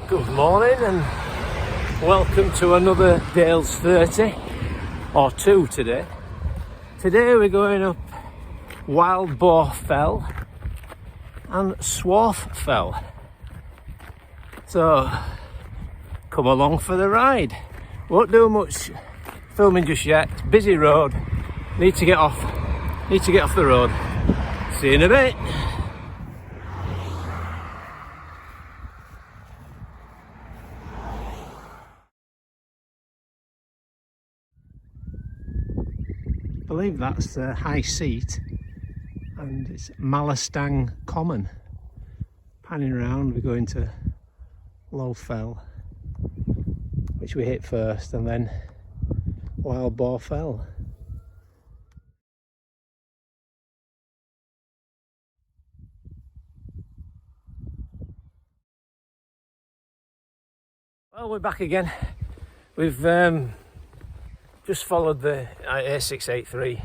Good morning and welcome to another Dales 30 or 2 today. Today we're going up Wild Boar Fell and Swarth Fell. So come along for the ride. Won't do much filming just yet. It's a busy road. Need to get off the road. See you in a bit. I believe that's the high seat and it's Malastang Common. Panning around, we go into Low Fell, which we hit first, and then Wild Boar Fell. Well, we're back again. We've just followed the A683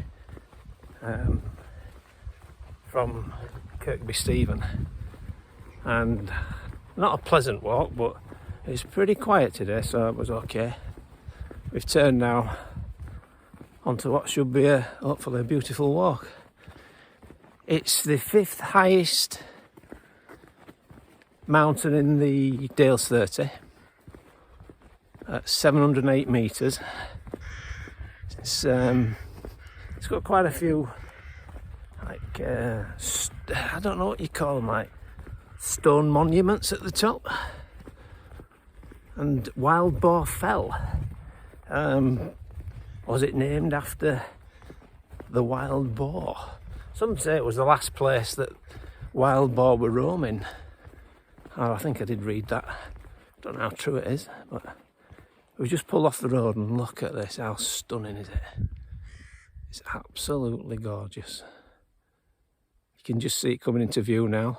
from Kirkby Stephen, and not a pleasant walk, but it's pretty quiet today, so it was okay. We've turned now onto what should be hopefully a beautiful walk. It's the 5th highest mountain in the Dales 30 at 708 metres. It's got quite a few, like, I don't know what you call them, like stone monuments at the top. And Wild Boar Fell, was it named after the wild boar? Some say it was the last place that wild boar were roaming. Oh, I think I did read that. Don't know how true it is, but we just pulled off the road and look at this. How stunning is it? It's absolutely gorgeous. You can just see it coming into view now,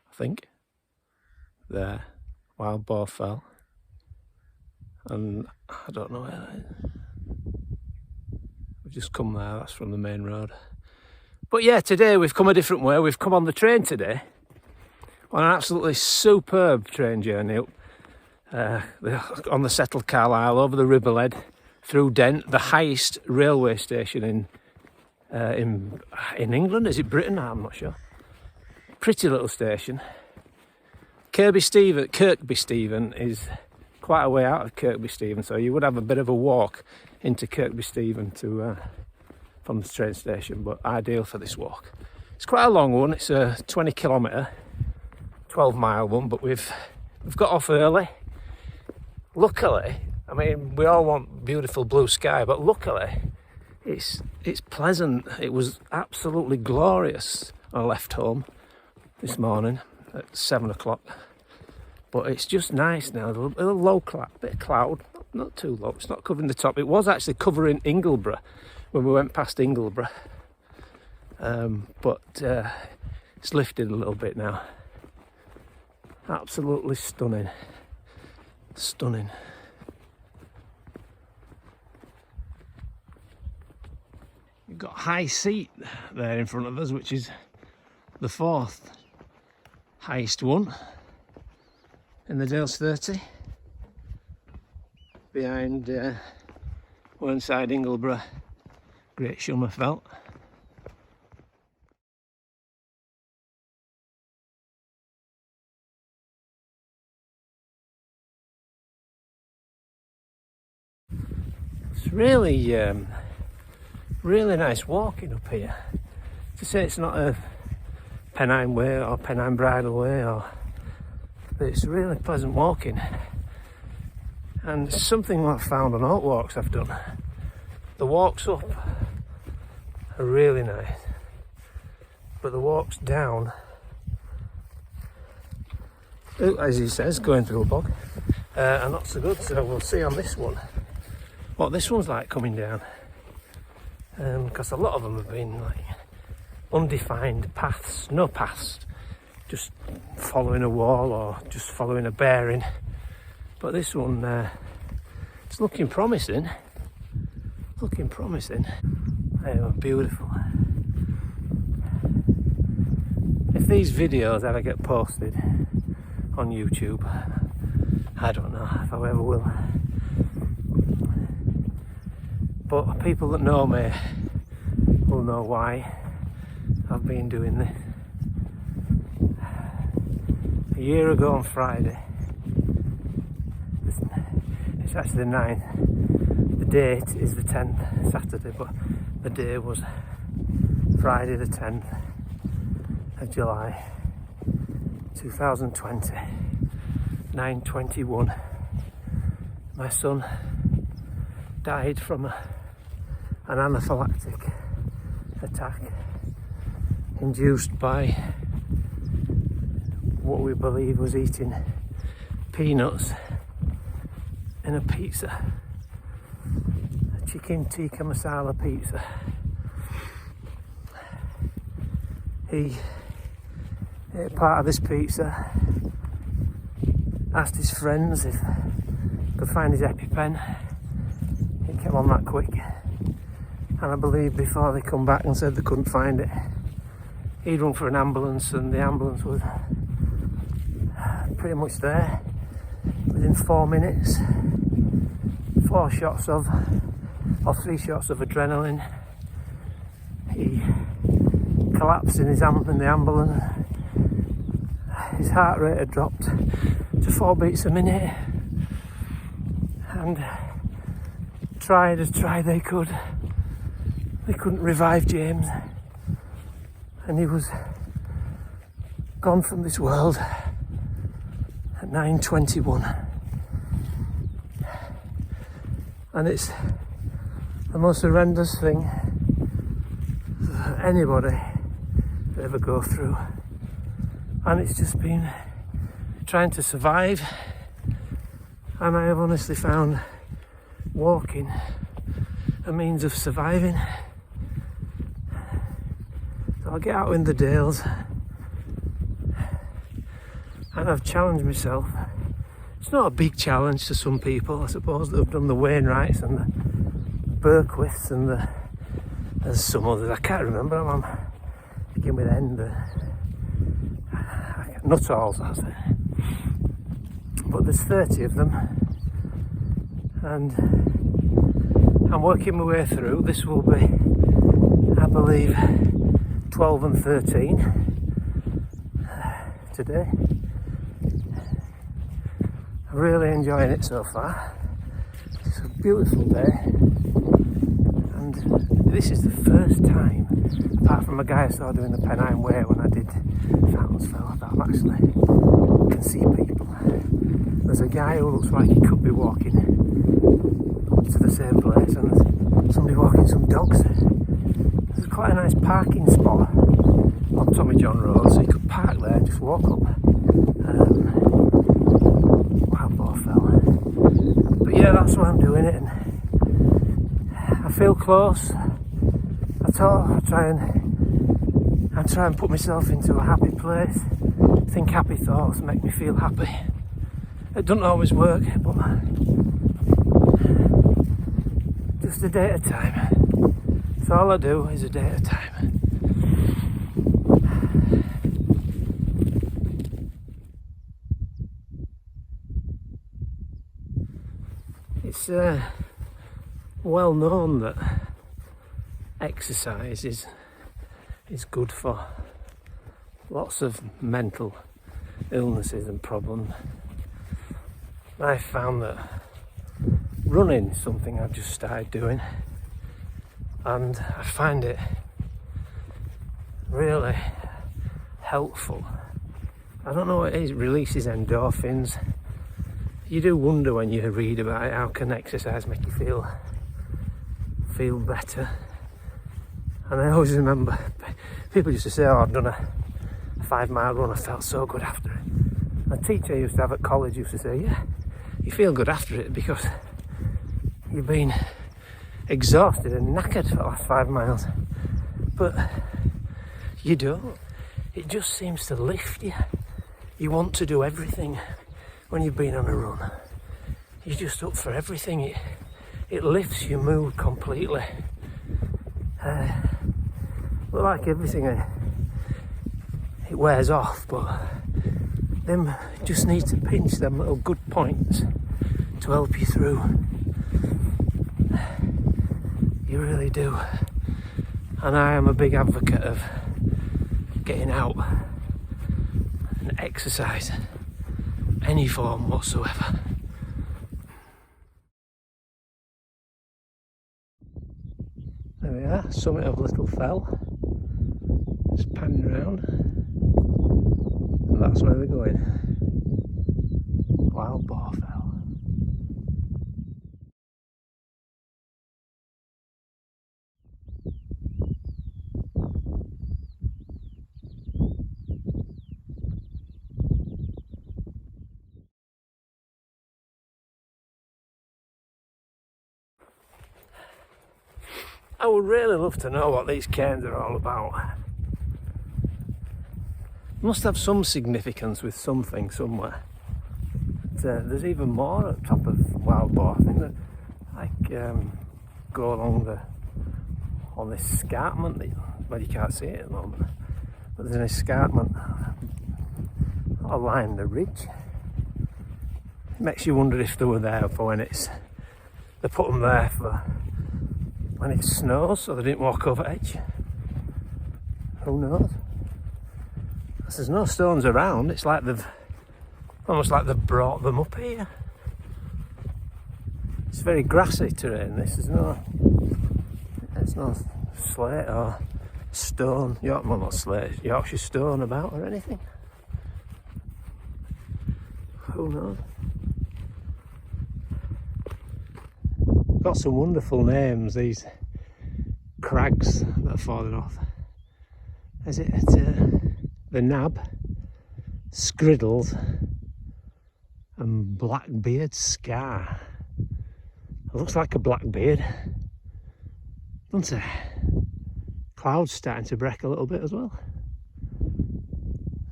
I think. There, Wild Boar Fell. And I don't know where that is. We've just come there, that's from the main road. But yeah, today we've come a different way. We've come on the train today, on an absolutely superb train journey up on the settled Carlisle, over the Riverlead, through Dent, the highest railway station in England. Is it Britain? I'm not sure. Pretty little station. Kirkby Stephen is quite a way out of Kirkby Stephen, so you would have a bit of a walk into Kirkby Stephen from the train station, but ideal for this walk. It's quite a long one. It's a 20 kilometre, 12-mile one, but we've got off early. Luckily, I mean, we all want beautiful blue sky, but luckily it's pleasant. It was absolutely glorious when I left home this morning at 7 o'clock. But it's just nice now. A little low bit of cloud, not too low. It's not covering the top. It was actually covering Ingleborough when we went past Ingleborough, but it's lifted a little bit now. Absolutely stunning. Stunning. We've got high seat there in front of us, which is the 4th highest one in the Dales 30. Behind Whernside, Ingleborough, Great Shummer Fell. It's really nice walking up here. To say it's not a Pennine Way or Pennine Bridle Way, but it's really pleasant walking. And it's something I've found on all walks I've done. The walks up are really nice, but the walks down, as he says, going through a bog, are not so good. So we'll see on this one what this one's like coming down, because a lot of them have been like undefined paths, no paths, just following a wall or just following a bearing. But this one, it's looking promising. They are beautiful. If these videos ever get posted on YouTube, I don't know if I ever will. But people that know me will know why I've been doing this. A year ago on Friday, it's actually the 9th, the date is the 10th, Saturday, but the day was Friday the 10th of July 2020, 9:21. My son died from an anaphylactic attack induced by what we believe was eating peanuts in a pizza, a chicken tikka masala pizza. He ate part of this pizza, asked his friends if he could find his EpiPen. It came on that quick, and I believe before they come back and said they couldn't find it, he'd rung for an ambulance, and the ambulance was pretty much there within 4 minutes. 3 shots of adrenaline. He collapsed in the ambulance. His heart rate had dropped to 4 beats a minute, and tried they could. They couldn't revive James, and he was gone from this world at 9:21. And it's the most horrendous thing that anybody could ever go through. And it's just been trying to survive. And I have honestly found walking a means of surviving. So I'll get out in the Dales, and I've challenged myself. It's not a big challenge to some people, I suppose, that have done the Wainwrights and the Berquiths and there's some others, I can't remember them. I'm begin with N, Nuttalls, that's it. But there's 30 of them, and I'm working my way through. This will be, I believe, 12 and 13 today. I'm really enjoying it so far. It's a beautiful day, and this is the first time, apart from a guy I saw doing the Pennine Way when I did Fountains Fell, that I actually can see people. There's a guy who looks like he could be walking to the same place, and there's somebody walking some dogs. There's quite a nice parking spot on Tommy John Road, so you could park there and just walk up. Wow, Boar fell. But yeah, that's why I'm doing it, and I feel close. I try and put myself into a happy place. Think happy thoughts make me feel happy. It doesn't always work, but just a day at a time. So all I do is a day at a time. It's well known that exercise is good for lots of mental illnesses and problems. I found that running is something I've just started doing, and I find it really helpful. I don't know what it is, it releases endorphins. You do wonder when you read about it, how can exercise make you feel better? And I always remember people used to say, oh, I've done a 5-mile run, I felt so good after it. A teacher I used to have at college used to say, yeah, you feel good after it because you've been exhausted and knackered for the last 5 miles. But you don't. It just seems to lift you. You want to do everything when you've been on a run. You're just up for everything. It lifts your mood completely. But like everything, it wears off, but them just need to pinch them little good points to help you through. You really do. And I am a big advocate of getting out and exercise, any form whatsoever. There we are, summit of Little Fell. Just panning around. And that's where we're going. Wild Boar Fell. I would really love to know what these cairns are all about. Must have some significance with something somewhere. But, there's even more at the top of Wild Boar. I think that go along on this escarpment. Well, you can't see it at the moment, but there's an escarpment along the ridge. It makes you wonder if they were there for when they put them there for when it snows, so they didn't walk over edge. Who knows? There's no stones around. It's like almost like they've brought them up here. It's very grassy terrain. There's no slate or stone. Well, not slate. Yorkshire stone about or anything. Who knows? Got some wonderful names, these crags that are falling off. Is it the Nab, Scriddles and Blackbeard Scar? It looks like a blackbeard, doesn't it? Clouds starting to break a little bit as well.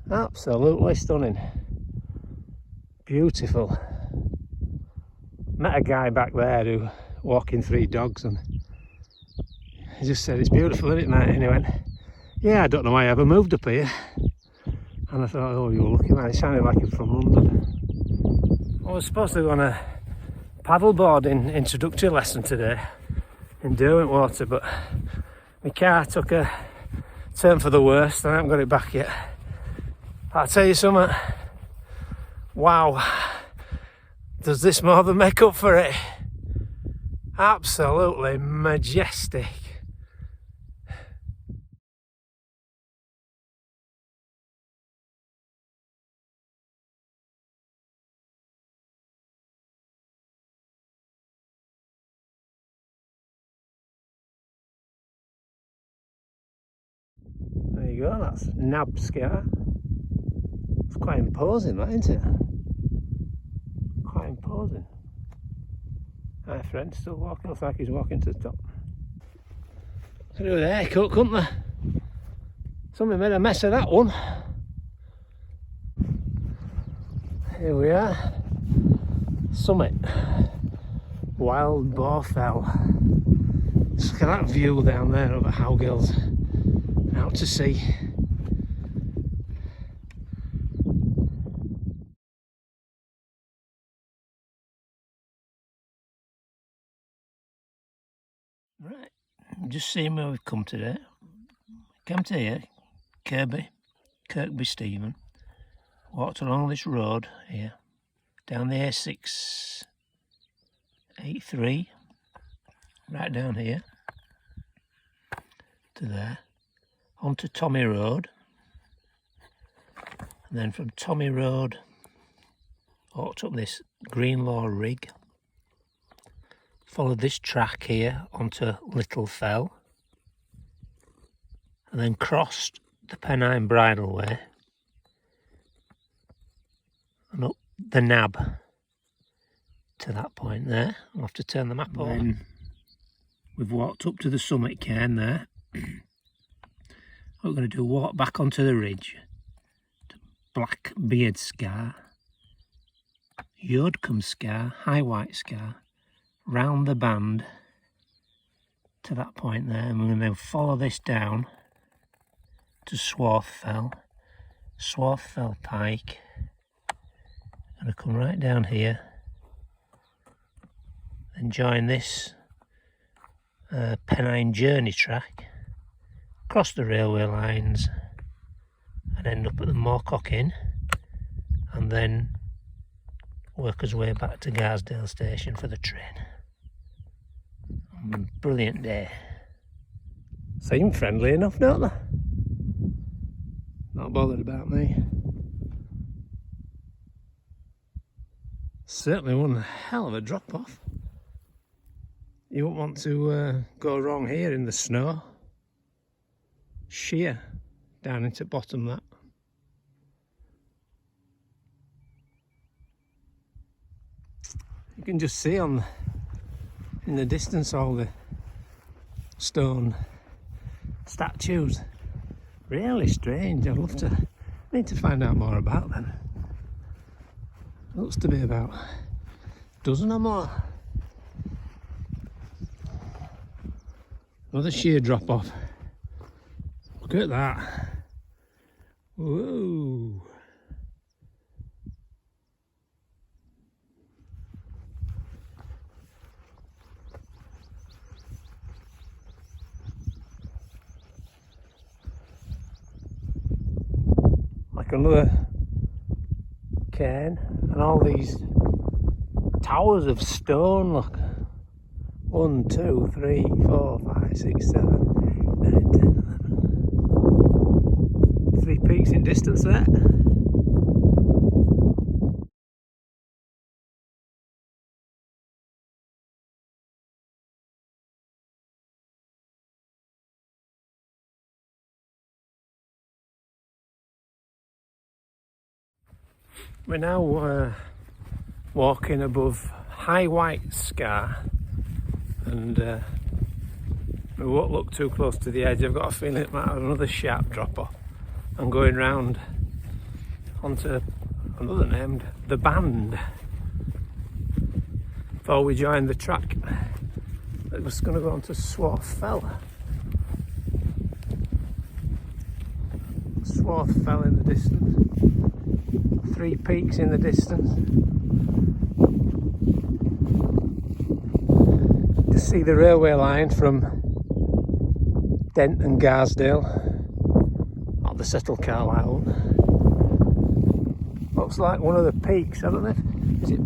Absolutely stunning. Beautiful. Met a guy back there who walking 3 dogs, and he just said, "It's beautiful, isn't it, mate?" And he went, "Yeah, I don't know why I ever moved up here." And I thought, "Oh, you're lucky, man. It sounded like you're from London." I was supposed to go on a paddleboard introductory lesson today in Derwentwater, but my car took a turn for the worst and I haven't got it back yet. I'll tell you something, wow, does this more than make up for it? Absolutely majestic. There you go, that's Nab Scar. It's quite imposing, that, isn't it? Quite imposing. My friend still walking, looks like he's walking to the top. Could do with a haircut, couldn't they? Somebody made a mess of that one. Here we are. Summit. Wild Boar Fell. Just look at that view down there over Howgills. Out to sea. Right, just seeing where we've come today. Come to here, Kirkby Stephen. Walked along this road here, down the A6 83, right down here to there, onto Tommy Road, and then from Tommy Road walked up this Greenlaw Rig, followed this track here onto Little Fell, and then crossed the Pennine Bridleway and up the Nab to that point there. I'll have to turn the map on. Then we've walked up to the summit cairn there. What we're going to do, walk back onto the ridge to Blackbeard Scar, Yodcombe Scar, High White Scar, round the band to that point there, and we're going to then follow this down to Swarth Fell Pike, going to come right down here and join this Pennine journey track, cross the railway lines and end up at the Moorcock Inn, and then work his way back to Garsdale station for the train. Brilliant day. Seem friendly enough, don't they? Not bothered about me. Certainly one hell of a drop off. You won't want to go wrong here in the snow. Sheer down into bottom that. You can just see in the distance all the stone statues. Really strange. I'd love to need to find out more about them. Looks to be about a dozen or more. Another sheer drop off. Look at that. Whoa. Like another cairn, and all these towers of stone, look. 1, 2, 3, 4, 5, 6, 7, 8, 9, 10, 11. 3 peaks in distance there. We're now walking above High White Scar, and we won't look too close to the edge. I've got a feeling it might have another sharp drop off. I'm going round onto another named The Band. Before we joined the track, it was going to go onto Swarth Fell. Swarth Fell in the distance. 3 peaks in the distance. To see the railway line from Dent and Garsdale, not the Settle Carlisle one. Looks like one of the peaks. I don't know if is it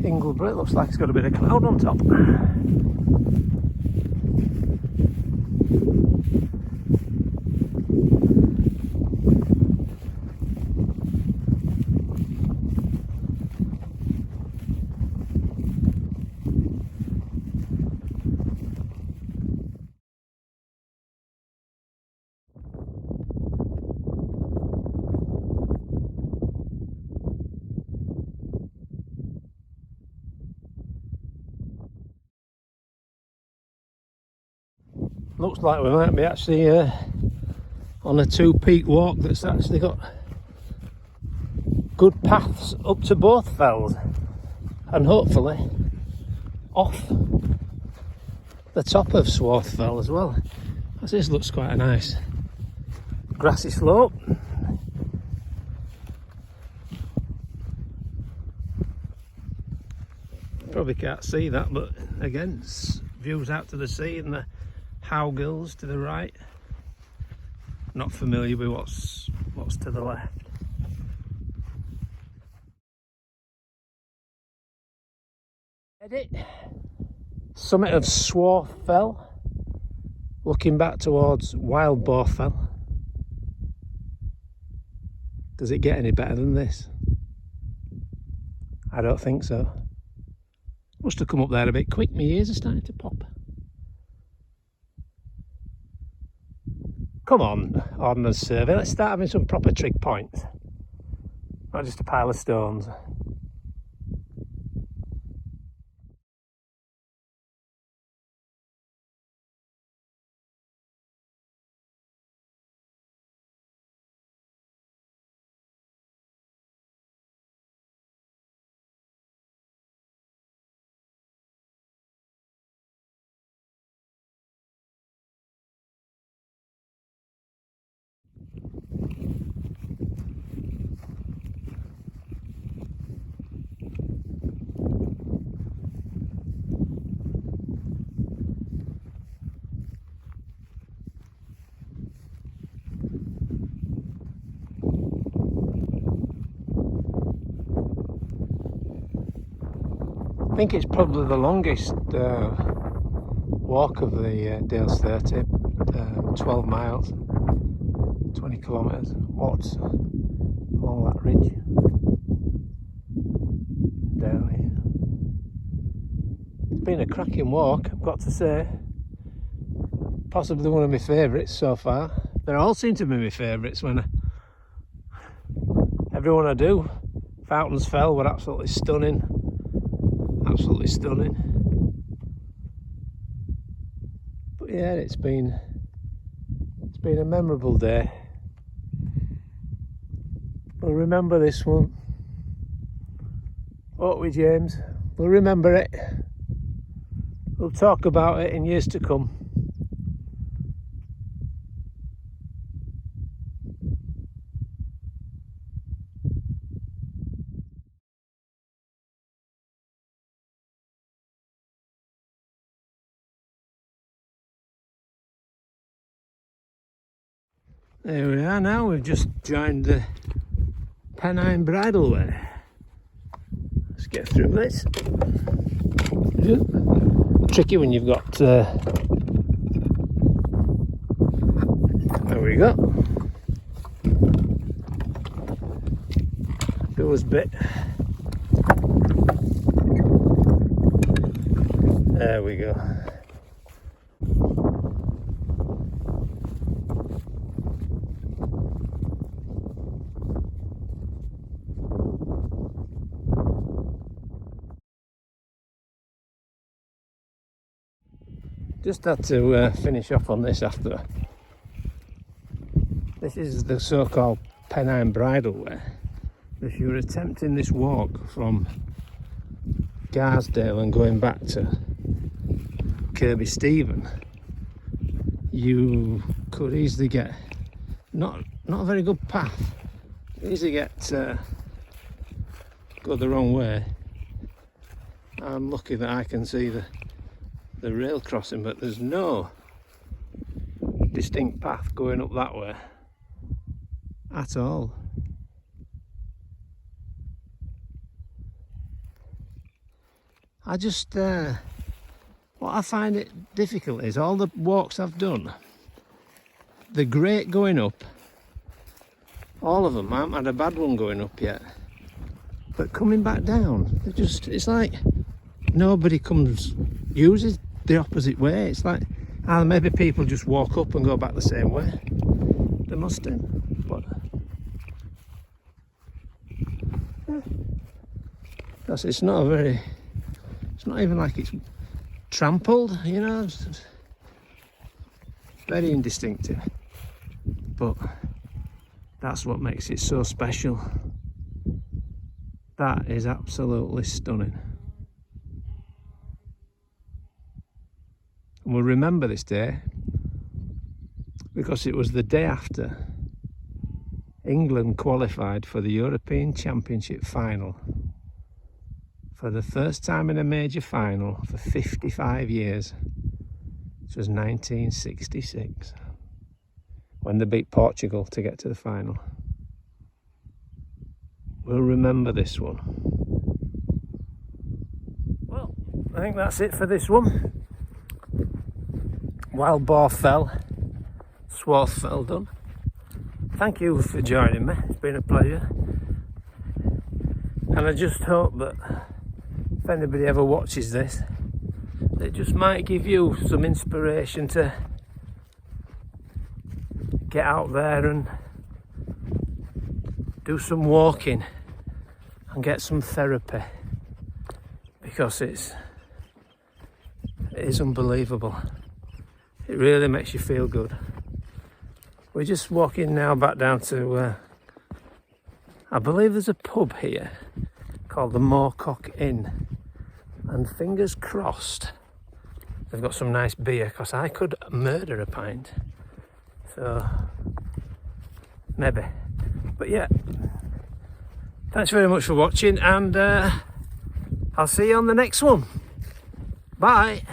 Ingleborough. It looks like it's got a bit of cloud on top. Looks like we might be actually on a 2-peak walk that's actually got good paths up to both fells, and hopefully off the top of Swarth Fell as well. This looks quite a nice grassy slope. Probably can't see that, but again, views out to the sea and the Howgills to the right. Not familiar with what's to the left. Edit. Summit of Swarth Fell, looking back towards Wild Boar Fell. Does it get any better than this? I don't think so. Must have come up there a bit quick. My ears are starting to pop. Come on, Ordnance Survey, let's start having some proper trig points. Not just a pile of stones. think it's probably the longest walk of the Dales 30, 12 miles, 20 kilometres, walked along that ridge down here. It's been a cracking walk, I've got to say. Possibly one of my favourites so far. They all seem to be my favourites when everyone I do. Fountains Fell were absolutely stunning. Absolutely stunning. But yeah, it's been a memorable day. We'll remember this one. Won't we, James? We'll remember it. We'll talk about it in years to come. There we are now, we've just joined the Pennine Bridleway. Let's get through this. Tricky when you've got, there we go. Doors bit. There we go. Just had to finish off on this after. This is the so-called Pennine Bridleway. If you're attempting this walk from Garsdale and going back to Kirkby Stephen, you could easily get not a very good path. Easily get go the wrong way. I'm lucky that I can see the rail crossing, but there's no distinct path going up that way at all. I just what I find it difficult is all the walks I've done, they're great going up, all of them. I haven't had a bad one going up yet, but coming back down, it's like nobody uses the opposite way. It's like maybe people just walk up and go back the same way. They must do, but it's not even like it's trampled, you know. It's very indistinctive, but that's what makes it so special. That is absolutely stunning. And we'll remember this day because it was the day after England qualified for the European Championship final for the first time in a major final for 55 years. It was 1966 when they beat Portugal to get to the final. We'll remember this one. Well, I think that's it for this one. Wild Boar fell, Swarth fell done. Thank you for joining me, it's been a pleasure. And I just hope that if anybody ever watches this, it just might give you some inspiration to get out there and do some walking and get some therapy, because it is unbelievable. It really makes you feel good. We're just walking now back down to, I believe there's a pub here called the Moorcock Inn. And fingers crossed, they've got some nice beer, because I could murder a pint. So, maybe. But yeah, thanks very much for watching, and I'll see you on the next one. Bye.